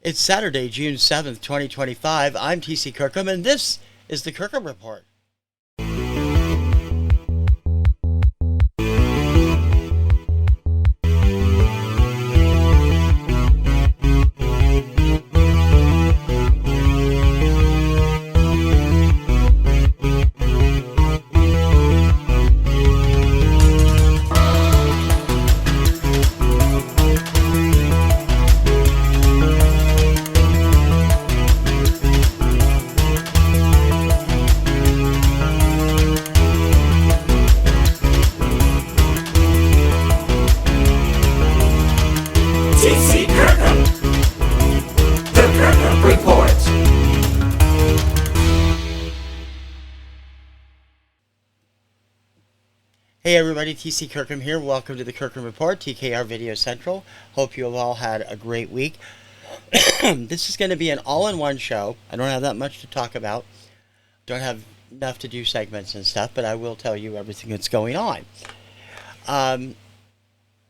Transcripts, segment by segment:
It's Saturday, June 7th, 2025. I'm TC Kirkham, and this is the Kirkham Report. Hey everybody, TC Kirkham here. Welcome to the Kirkham Report, TKR Video Central. Hope you have all had a great week. This is going to be an all-in-one show. I don't have that much to talk about. Don't have enough to do segments and stuff, but I will tell you everything that's going on.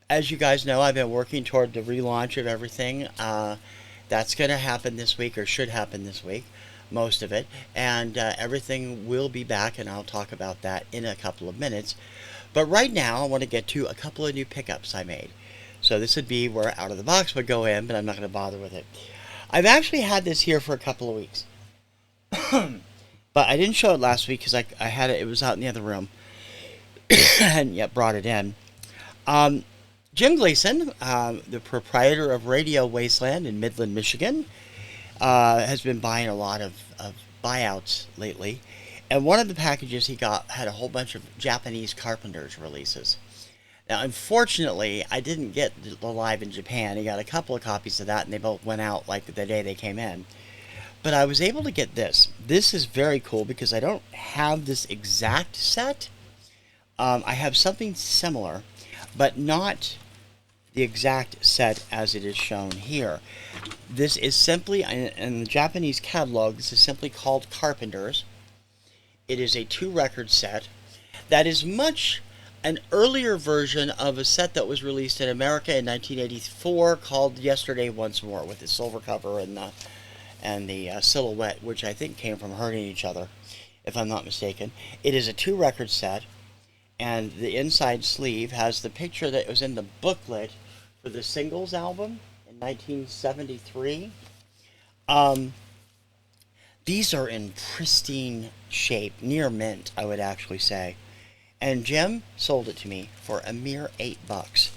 As you guys know, I've been working toward the relaunch of everything. That's going to happen this week, or should happen this week, most of it. And everything will be back, and I'll talk about that in a couple of minutes. But right now, I want to get to a couple of new pickups I made. So this would be where Out of the Box would go in, but I'm not going to bother with it. I've actually had this here for a couple of weeks. But I didn't show it last week because I had it. It was out in the other room. I hadn't yet brought it in. Jim Gleason, the proprietor of Radio Wasteland in Midland, Michigan, has been buying a lot of buyouts lately. And one of the packages he got had a whole bunch of Japanese Carpenters releases. Now, unfortunately, I didn't get the Live in Japan. He got a couple of copies of that, and they both went out like the day they came in. But I was able to get this. This is very cool because I don't have this exact set. I have something similar, but not the exact set as it is shown here. This is simply, in the Japanese catalog, this is simply called Carpenters. It is a 2-record set that is much an earlier version of a set that was released in America in 1984 called Yesterday Once More, with the silver cover and the silhouette, which I think came from Hurting Each Other, if I'm not mistaken. It is a 2-record set, and the inside sleeve has the picture that was in the booklet for the Singles album in 1973. These are in pristine shape, near mint, I would actually say. And Jim sold it to me for a mere $8.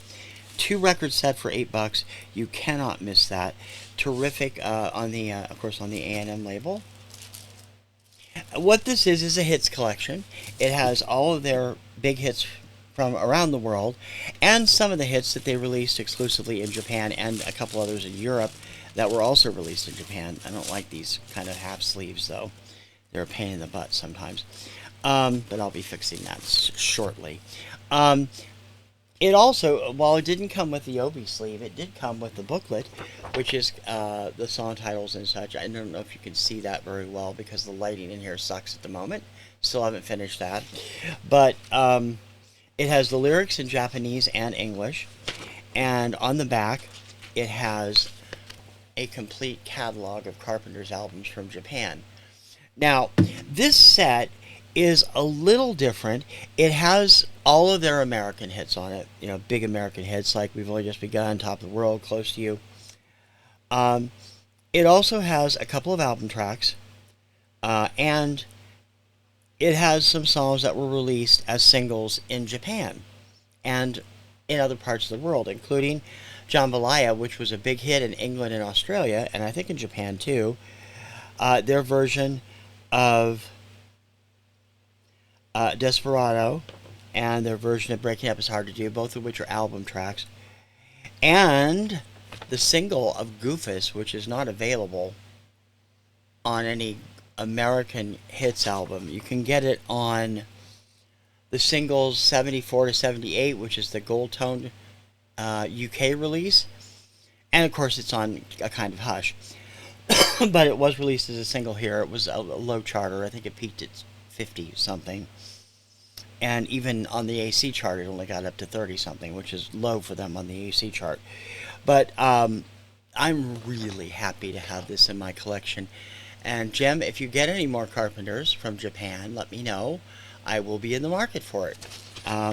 2-record set for $8. You cannot miss that. Terrific on the, of course, on the A&M label. What this is a hits collection. It has all of their big hits from around the world, and some of the hits that they released exclusively in Japan, and a couple others in Europe that were also released in Japan. I don't like these kind of half sleeves, though. They're a pain in the butt sometimes. But I'll be fixing that shortly. It also, while it didn't come with the Obi sleeve, it did come with the booklet, which is the song titles and such. I don't know if you can see that very well because the lighting in here sucks at the moment. Still haven't finished that. But it has the lyrics in Japanese and English. And on the back, it has a complete catalog of Carpenter's albums from Japan. Now, this set is a little different. It has all of their American hits on it, you know, big American hits like We've Only Just Begun, Top of the World, Close to You. It also has a couple of album tracks, and it has some songs that were released as singles in Japan and in other parts of the world, including Jambalaya, which was a big hit in England and Australia, and I think in Japan too. Their version of Desperado and their version of Breaking Up Is Hard to Do, both of which are album tracks. And the single of Goofus, which is not available on any American hits album. You can get it on the singles 74 to 78, which is the gold toned UK release, and of course it's on A Kind of Hush. But it was released as a single here. It was a low charter. I think it peaked at 50 something. And even on the AC chart, it only got up to 30 something, which is low for them on the AC chart. But I'm really happy to have this in my collection. And Jim, if you get any more Carpenters from Japan, let me know. I will be in the market for it,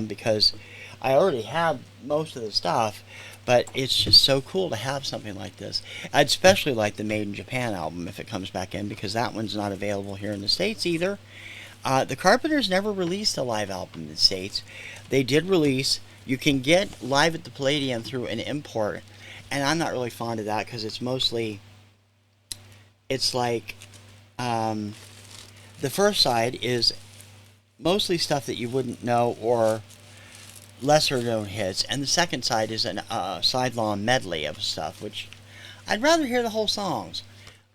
because I already have most of the stuff, but it's just so cool to have something like this. I'd especially like the Made in Japan album if it comes back in, because that one's not available here in the States either. The Carpenters never released a live album in the States. They did release, you can get Live at the Palladium through an import, and I'm not really fond of that because it's mostly, it's like, the first side is mostly stuff that you wouldn't know or lesser known hits, and the second side is an sidelong medley of stuff, which I'd rather hear the whole songs.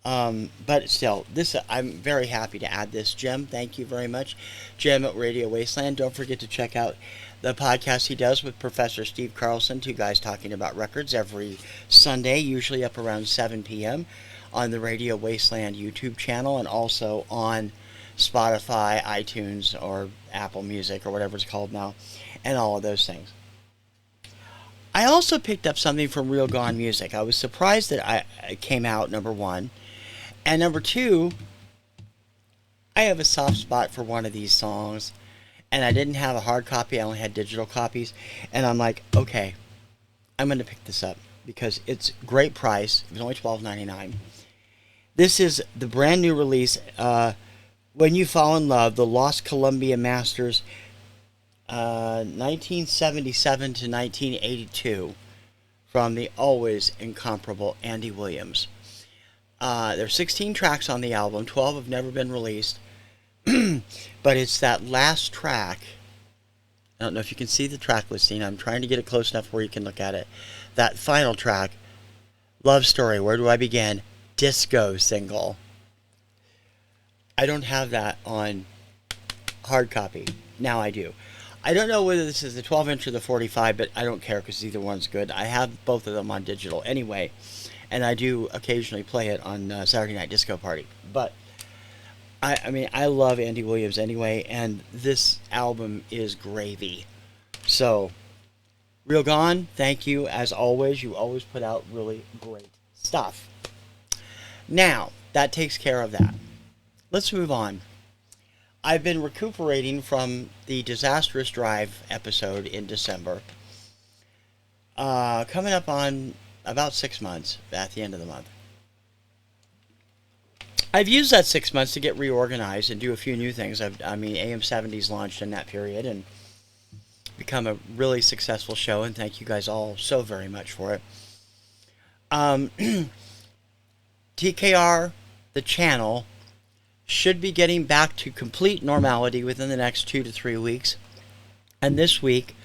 But still, this I'm very happy to add this. Jim, thank you very much. Jim at Radio Wasteland. Don't forget to check out the podcast he does with Professor Steve Carlson, two guys talking about records every Sunday, usually up around 7 p.m. on the Radio Wasteland YouTube channel, and also on Spotify, iTunes, or Apple Music, or whatever it's called now, and all of those things. I also picked up something from Real Gone Music. I was surprised that it came out, number one. And number two, I have a soft spot for one of these songs, and I didn't have a hard copy. I only had digital copies. And I'm like, okay, I'm going to pick this up because it's great price. It was only $12.99. This is the brand new release, When You Fall in Love, the Lost Columbia Masters, 1977 to 1982, from the always incomparable Andy Williams. There's 16 tracks on the album. 12 have never been released. But it's that last track. I don't know if you can see the track listing. I'm trying to get it close enough where you can look at it. That final track, Love Story, Where Do I Begin? Disco single. I don't have that on hard copy. Now I do. I don't know whether this is the 12-inch or the 45, but I don't care because either one's good. I have both of them on digital anyway, and I do occasionally play it on Saturday Night Disco Party. But, I mean, I love Andy Williams anyway, and this album is gravy. So, Real Gone, thank you, as always. You always put out really great stuff. Now, that takes care of that. Let's move on. I've been recuperating from the disastrous drive episode in December. Coming up on about 6 months at the end of the month. I've used that 6 months to get reorganized and do a few new things. AM70's launched in that period and become a really successful show, and thank you guys all so very much for it. TKR, the channel, should be getting back to complete normality within the next 2 to 3 weeks. And this week,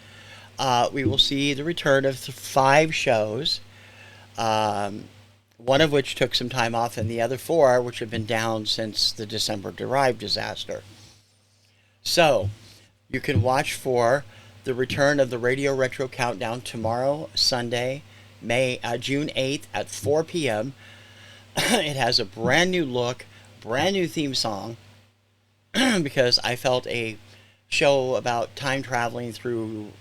we will see the return of 5 shows, one of which took some time off, and the other 4, which have been down since the December Drive disaster. So, you can watch for the return of the Radio Retro Countdown tomorrow, Sunday, June 8th at 4 p.m. It has a brand new look, brand new theme song, because I felt a show about time traveling through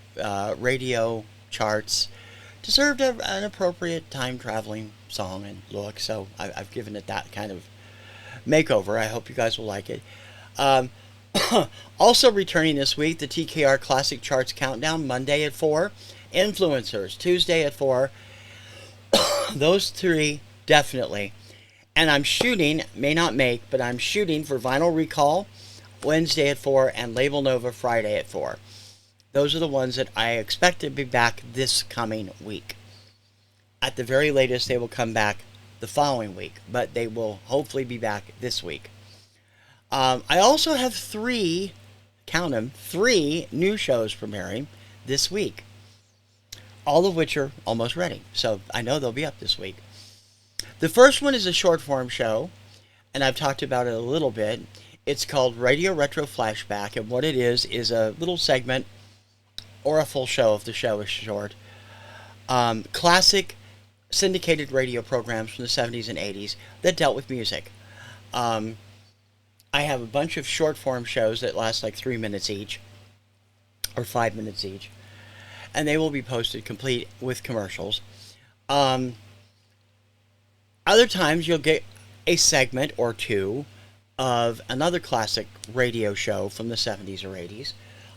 radio charts deserved an appropriate time traveling song and look, so I've given it that kind of makeover. I hope you guys will like it. Also returning this week, the TKR Classic Charts Countdown, Monday at 4, Influencers, Tuesday at 4, those 3 definitely. And I'm shooting, may not make, but I'm shooting for Vinyl Recall Wednesday at 4 and Label Nova Friday at 4. Those are the ones that I expect to be back this coming week. At the very latest, they will come back the following week, but they will hopefully be back this week. I also have 3, count them, 3 new shows premiering this week, all of which are almost ready. So I know they'll be up this week. The first one is a short form show, and I've talked about it a little bit. It's called Radio Retro Flashback, and what it is a little segment, or a full show if the show is short, classic syndicated radio programs from the 70s and 80s that dealt with music. I have a bunch of short form shows that last like 3 minutes each, or 5 minutes each, and they will be posted complete with commercials. Um, Other times you'll get a segment or two of another classic radio show from the 70s or 80s.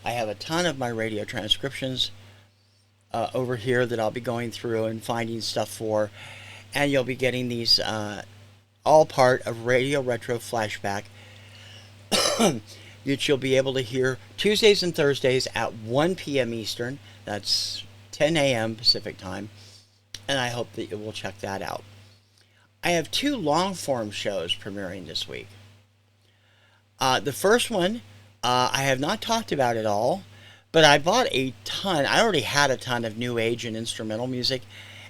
I have a ton of my radio transcriptions over here that I'll be going through and finding stuff for, and you'll be getting these all part of Radio Retro Flashback, which you'll be able to hear Tuesdays and Thursdays at 1 p.m. Eastern. That's 10 a.m. Pacific time, and I hope that you will check that out. I have two long-form shows premiering this week. The first one, I have not talked about at all, but I bought a ton. I already had a ton of new age and instrumental music,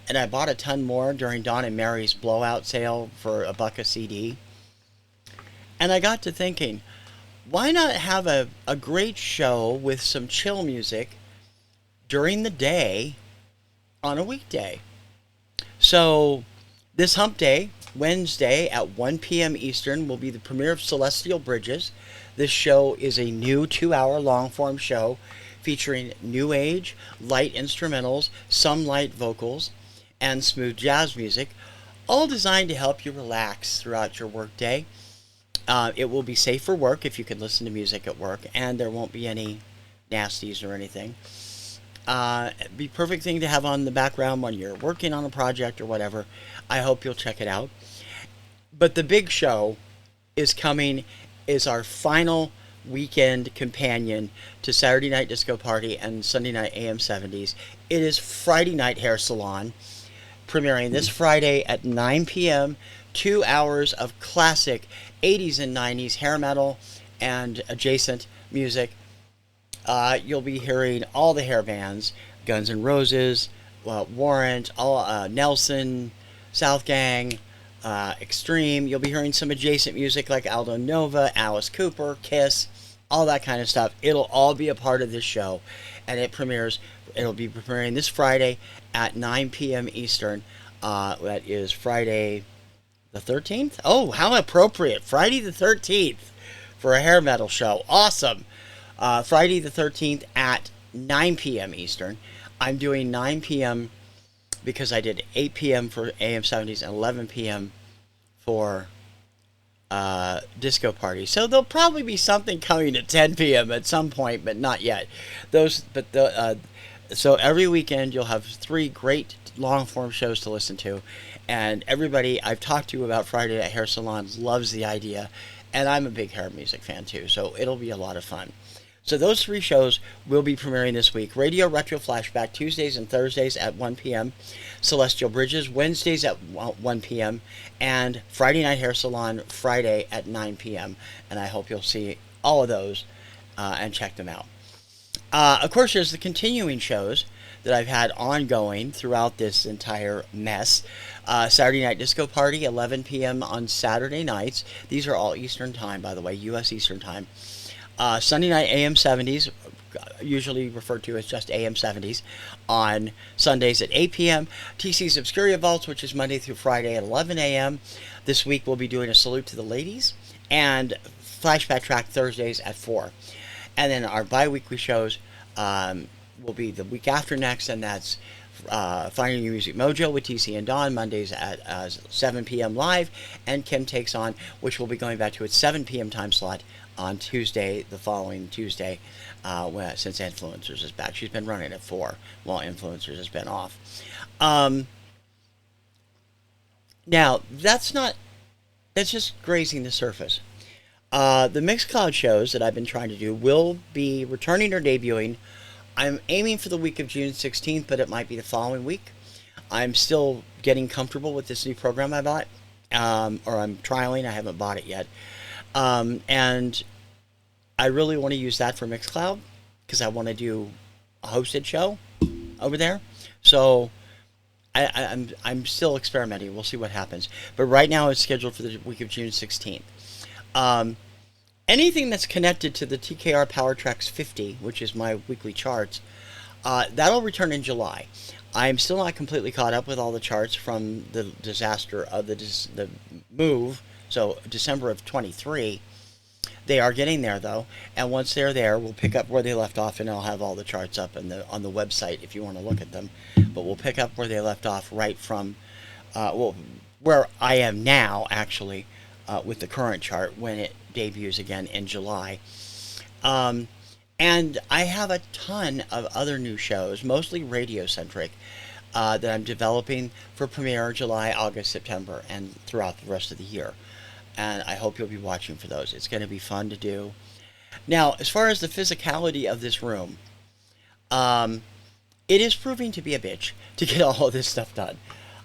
and I bought a ton more during Don and Mary's blowout sale for $1 a CD. And I got to thinking, why not have a great show with some chill music during the day on a weekday? So this hump day, Wednesday at 1 p.m. Eastern, will be the premiere of Celestial Bridges. This show is a new 2-hour long-form show featuring new age, light instrumentals, some light vocals, and smooth jazz music, all designed to help you relax throughout your workday. It will be safe for work if you can listen to music at work, and there won't be any nasties or anything. Be a perfect thing to have on the background when you're working on a project or whatever. I hope you'll check it out. But the big show is coming, is our final weekend companion to Saturday Night Disco Party and Sunday Night AM70s. It is Friday Night Hair Salon, premiering this Friday at 9 p.m. 2 hours of classic 80s and 90s hair metal and adjacent music. You'll be hearing all the hair bands: Guns N' Roses, Warrant, Nelson, South Gang, Extreme. You'll be hearing some adjacent music like Aldo Nova, Alice Cooper, Kiss, all that kind of stuff. It'll all be a part of this show, and it'll be premiering this Friday at 9 p.m. Eastern. That is Friday the 13th? Oh, how appropriate. Friday the 13th for a hair metal show. Awesome. Friday the 13th at 9 p.m. Eastern. I'm doing 9 p.m. because I did 8 p.m. for AM70s and 11 p.m. for Disco Party. So there'll probably be something coming at 10 p.m. at some point, but not yet. So every weekend you'll have 3 great long-form shows to listen to, and everybody I've talked to about Friday at Hair Salon loves the idea, and I'm a big hair music fan too, so it'll be a lot of fun. So those 3 shows will be premiering this week. Radio Retro Flashback Tuesdays and Thursdays at 1 p.m. Celestial Bridges Wednesdays at 1 p.m. and Friday Night Hair Salon Friday at 9 p.m. And I hope you'll see all of those and check them out. Of course, there's the continuing shows that I've had ongoing throughout this entire mess. Saturday Night Disco Party, 11 p.m. on Saturday nights. These are all Eastern Time, by the way, U.S. Eastern Time. Sunday Night AM70s, usually referred to as just AM70s, on Sundays at 8 p.m. TC's Obscuria Vaults, which is Monday through Friday at 11 a.m. This week we'll be doing a Salute to the Ladies, and Flashback Track Thursdays at 4. And then our bi-weekly shows will be the week after next, and that's Finding Your Music Mojo with TC and Dawn, Mondays at 7 p.m. live, and Kim Takes On, which will be going back to its 7 p.m. time slot on Tuesday, the following Tuesday, since Influencers is back. She's been running at 4 while Influencers has been off. Now, that's just grazing the surface. The Mixcloud shows that I've been trying to do will be returning or debuting. I'm aiming for the week of June 16th, but it might be the following week. I'm still getting comfortable with this new program I bought, or I'm trialing. I haven't bought it yet. And I really want to use that for Mixcloud because I want to do a hosted show over there. So I'm still experimenting. We'll see what happens. But right now it's scheduled for the week of June 16th. Anything that's connected to the TKR Power Tracks 50, which is my weekly charts, that'll return in July. I'm still not completely caught up with all the charts from the disaster of the move. So December of 23, They are getting there though, and once they're there, we'll pick up where they left off, and I'll have all the charts up on the website if you want to look at them. But we'll pick up where they left off right from well, where I am now actually with the current chart when it debuts again in July. Um, and I have a ton of other new shows, mostly radio centric, that I'm developing for premiere July, August, September, and throughout the rest of the year. And I hope you'll be watching for those. It's going to be fun to do. Now, as far as the physicality of this room, um, it is proving to be a bitch to get all of this stuff done.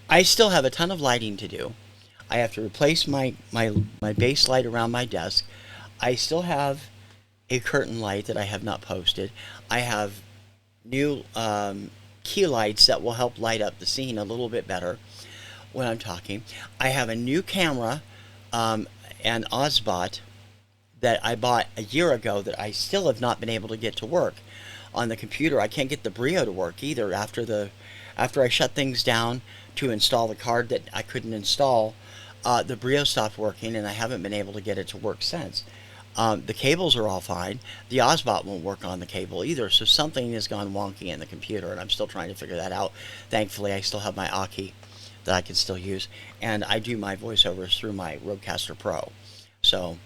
I still have a ton of lighting to do. I have to replace my base light around my desk. I still have a curtain light that I have not posted. I have new key lights that will help light up the scene a little bit better when I'm talking. I have a new camera, an Ozbot that I bought a year ago that I still have not been able to get to work on the computer. I can't get the Brio to work either after I shut things down to install the card that I couldn't install. The Brio stopped working, and I haven't been able to get it to work since. The cables are all fine. The Ozbot won't work on the cable either, so something has gone wonky in the computer, and I'm still trying to figure that out. Thankfully, I still have my Aki that I can still use, and I do my voiceovers through my Rodecaster Pro, so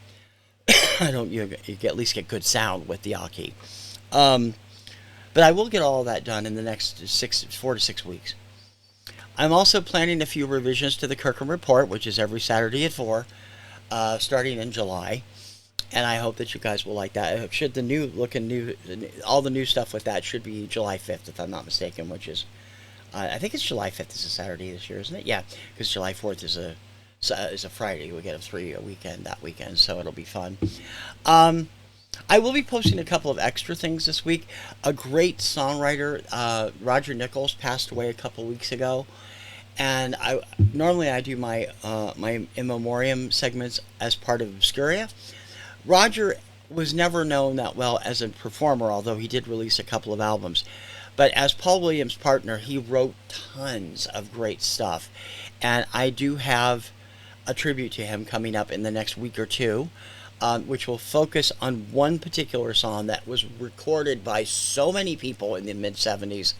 I don't you at least get good sound with the Aki. But I will get all of that done in the next 4 to 6 weeks. I'm also planning a few revisions to the Kirkham report, which is every Saturday at 4, starting in July. And I hope that you guys will like that. Should the all the new stuff with that should be July 5th, if I'm not mistaken, which is, I think it's July 5th is a Saturday this year, isn't it? Yeah, because July 4th is a Friday. We get a weekend that weekend, so it'll be fun. I will be posting a couple of extra things this week. A great songwriter, Roger Nichols, passed away a couple weeks ago. And normally I do my in memoriam segments as part of Obscuria. Roger was never known that well as a performer, although he did release a couple of albums. But as Paul Williams' partner, he wrote tons of great stuff. And I do have a tribute to him coming up in the next week or two, which will focus on one particular song that was recorded by so many people in the mid-70s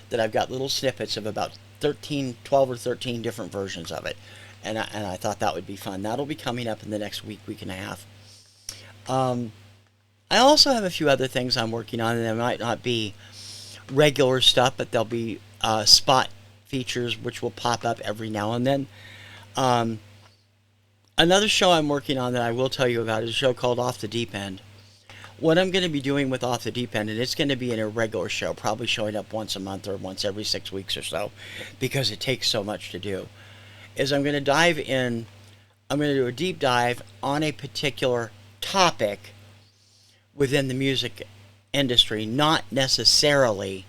that I've got little snippets of about 12 or 13 different versions of it. And I thought that would be fun. That'll be coming up in the next week and a half. I also have a few other things I'm working on, and they might not be regular stuff, but they'll be spot features which will pop up every now and then. Another show I'm working on that I will tell you about is a show called Off the Deep End. What I'm going to be doing with Off the Deep End, and it's going to be an irregular show, probably showing up once a month or once every 6 weeks or so, because it takes so much to do, is I'm going to do a deep dive on a particular topic within the music industry, not necessarily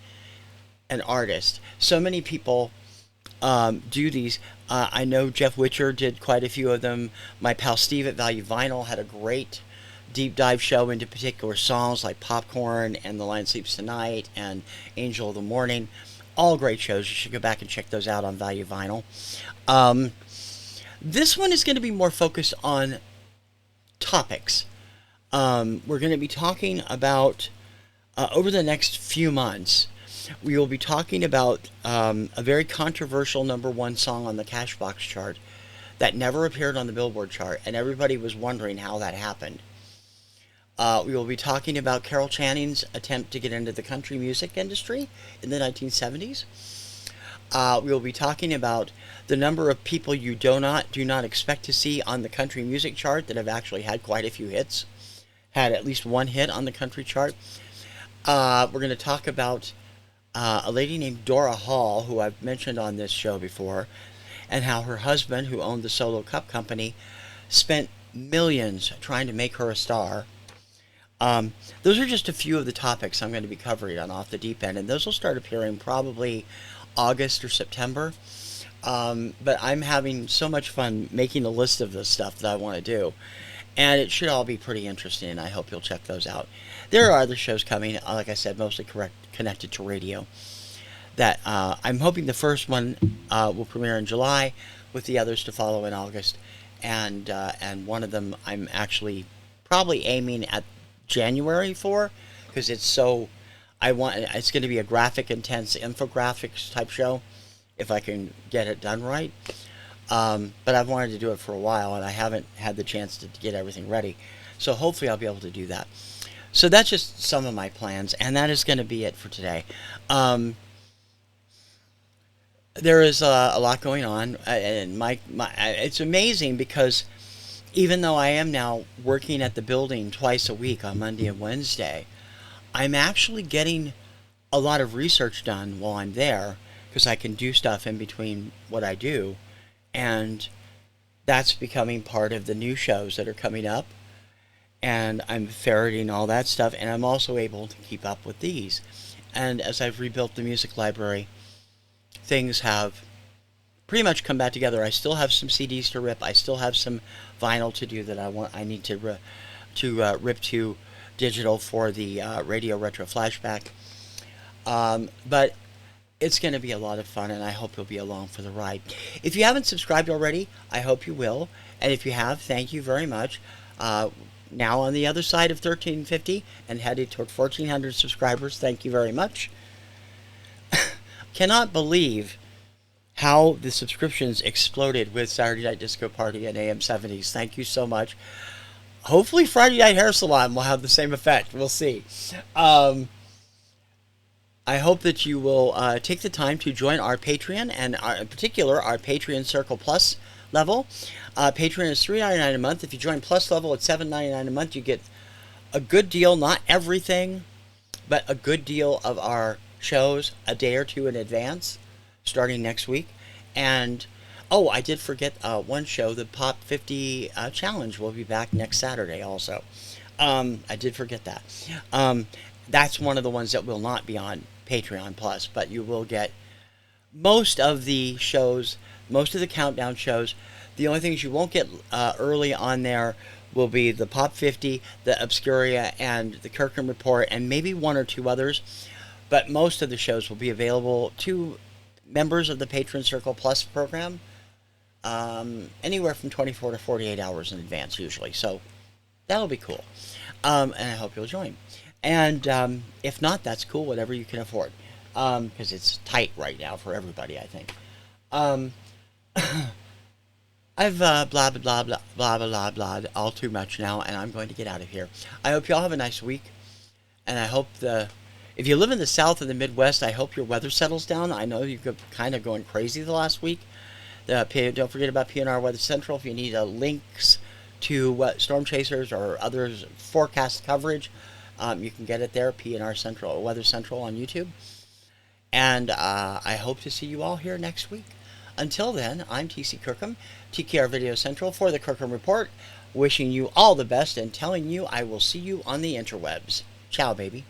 an artist. So many people do these. I know Jeff Witcher did quite a few of them. My pal Steve at Value Vinyl had a great deep dive show into particular songs like Popcorn and The Lion Sleeps Tonight and Angel of the Morning. All great shows. You should go back and check those out on Value Vinyl. This one is going to be more focused on topics. We're going to be talking about, over the next few months, we will be talking about a very controversial #1 song on the Cashbox chart that never appeared on the Billboard chart, and everybody was wondering how that happened. We will be talking about Carol Channing's attempt to get into the country music industry in the 1970s. We will be talking about the number of people you do not expect to see on the country music chart that have actually had quite a few hits, had at least one hit on the country chart. We're going to talk about a lady named Dora Hall, who I've mentioned on this show before, and how her husband, who owned the Solo Cup Company, spent millions trying to make her a star. Those are just a few of the topics I'm going to be covering on Off the Deep End, and those will start appearing probably August or September. But I'm having so much fun making a list of the stuff that I want to do, and it should all be pretty interesting, and I hope you'll check those out. There are other shows coming, like I said, mostly connected to radio, that I'm hoping the first one will premiere in July, with the others to follow in August, and one of them I'm actually probably aiming at January for, because it's going to be a graphic intense infographics type show if I can get it done right. But I've wanted to do it for a while, and I haven't had the chance to get everything ready. So hopefully I'll be able to do that. So that's just some of my plans, and that is going to be it for today. Um, there is a lot going on, and it's amazing because even though I am now working at the building twice a week on Monday and Wednesday, I'm actually getting a lot of research done while I'm there because I can do stuff in between what I do, and that's becoming part of the new shows that are coming up. And I'm ferreting all that stuff, and I'm also able to keep up with these. And as I've rebuilt the music library, things have pretty much come back together. I still have some CDs to rip. I still have some vinyl to do that I need to rip to digital for the Radio Retro Flashback. But it's going to be a lot of fun, and I hope you'll be along for the ride. If you haven't subscribed already, I hope you will. And if you have, thank you very much. Now on the other side of 1350 and headed toward 1400 subscribers, thank you very much. Cannot believe how the subscriptions exploded with Saturday Night Disco Party and AM 70s. Thank you so much. Hopefully Friday Night Hair Salon will have the same effect. We'll see. I hope that you will take the time to join our Patreon, and in particular our Patreon Circle Plus level. Patreon is $3.99 a month. If you join Plus level at $7.99 a month, you get a good deal, not everything, but a good deal of our shows a day or two in advance, starting next week. And, oh, I did forget one show, the Pop 50 Challenge will be back next Saturday also. I did forget that. That's one of the ones that will not be on Patreon Plus, but you will get most of the shows, most of the countdown shows. The only things you won't get early on there will be the Pop 50, the Obscuria, and the Kirkham Report, and maybe one or two others. But most of the shows will be available to members of the Patron Circle Plus program anywhere from 24 to 48 hours in advance usually. So that'll be cool. And I hope you'll join. And if not, that's cool, whatever you can afford. Because it's tight right now for everybody, I think. I've blah, blah, blah, blah, blah, blah, blah, all too much now, and I'm going to get out of here. I hope you all have a nice week. And I hope if you live in the South and the Midwest, I hope your weather settles down. I know you've been kind of going crazy the last week. Don't forget about PNR WeatherCentral. If you need links to storm chasers or others forecast coverage, you can get it there, PNR Central, Weather Central on YouTube. And I hope to see you all here next week. Until then, I'm TC Kirkham, TKR Video Central for the Kirkham Report, wishing you all the best and telling you I will see you on the interwebs. Ciao, baby.